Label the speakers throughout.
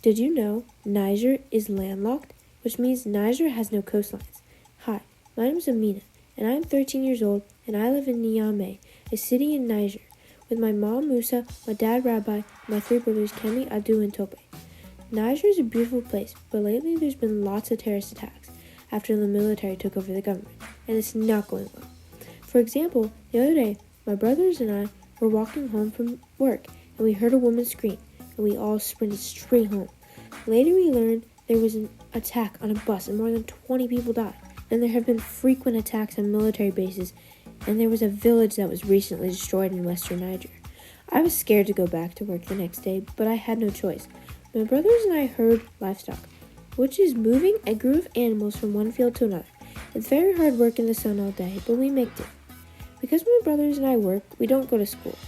Speaker 1: Did you know Niger is landlocked, which means Niger has no coastlines? Hi, my name is Amina, and I'm 13 years old, and I live in Niamey, a city in Niger, with my mom Musa, my dad Rabbi, and my three brothers Kemi, Adu, and Tope. Niger is a beautiful place, but lately there's been lots of terrorist attacks after the military took over the government, and it's not going well. For example, the other day, my brothers and I were walking home from work, and we heard a woman scream, and we all sprinted straight home. Later we learned there was an attack on a bus, and more than 20 people died. And there have been frequent attacks on military bases, and there was a village that was recently destroyed in western Niger. I was scared to go back to work the next day, but I had no choice. My brothers and I herd livestock, which is moving a group of animals from one field to another. It's very hard work in the sun all day, but we make do. Because my brothers and I work, we don't go to school.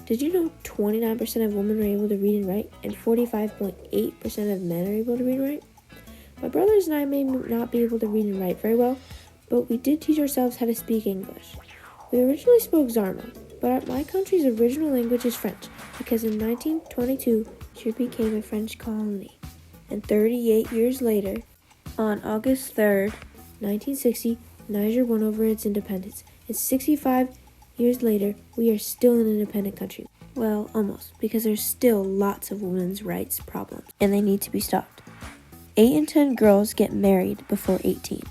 Speaker 1: Did you know 29% of women are able to read and write, and 45.8% of men are able to read and write? My brothers and I may not be able to read and write very well, but we did teach ourselves how to speak English. We originally spoke Zarma, but my country's original language is French, because in 1922, it became a French colony. And 38 years later, on August 3rd, 1960, Niger won over its independence. And 65 years later, we are still an independent country. Well, almost, because there's still lots of women's rights problems, and they need to be stopped. 8 in 10 girls get married before 18,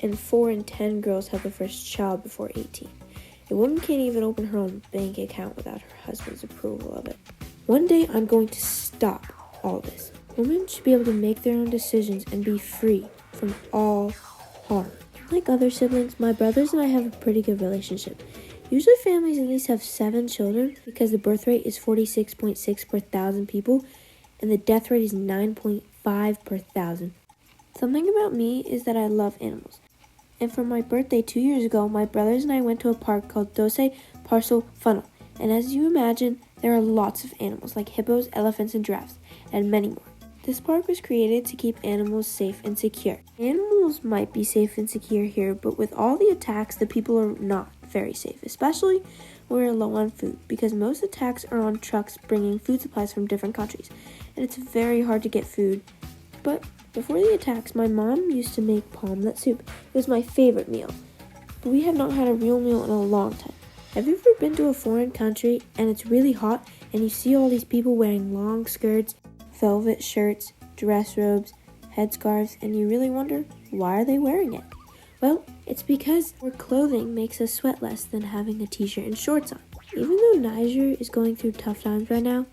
Speaker 1: and 4 in 10 girls have their first child before 18. A woman can't even open her own bank account without her husband's approval of it. One day, I'm going to stop all this. Women should be able to make their own decisions and be free from all harm. Like other siblings, my brothers and I have a pretty good relationship. Usually families at least have 7 children because the birth rate is 46.6 per 1,000 people and the death rate is 9.5 per 1,000. Something about me is that I love animals. And for my birthday 2 years ago, my brothers and I went to a park called Dose Parcel Funnel. And as you imagine, there are lots of animals like hippos, elephants, and giraffes, and many more. This park was created to keep animals safe and secure. Animals might be safe and secure here, but with all the attacks, the people are not very safe, especially when we're low on food, because most attacks are on trucks bringing food supplies from different countries, and it's very hard to get food. But before the attacks, my mom used to make palm nut soup. It was my favorite meal, but we have not had a real meal in a long time. Have you ever been to a foreign country and it's really hot and you see all these people wearing long skirts, velvet shirts, dress robes, headscarves, and you really wonder, why are they wearing it? Well, it's because our clothing makes us sweat less than having a t-shirt and shorts on. Even though Niger is going through tough times right now,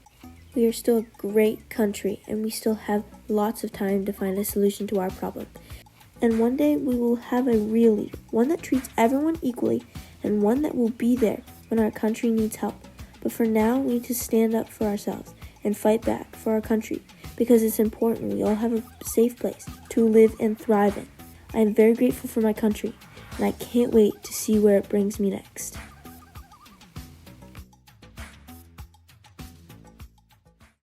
Speaker 1: we are still a great country and we still have lots of time to find a solution to our problem. And one day we will have a real leader, one that treats everyone equally and one that will be there when our country needs help. But for now, we need to stand up for ourselves and fight back for our country because it's important we all have a safe place to live and thrive in. I am very grateful for my country and I can't wait to see where it brings me next.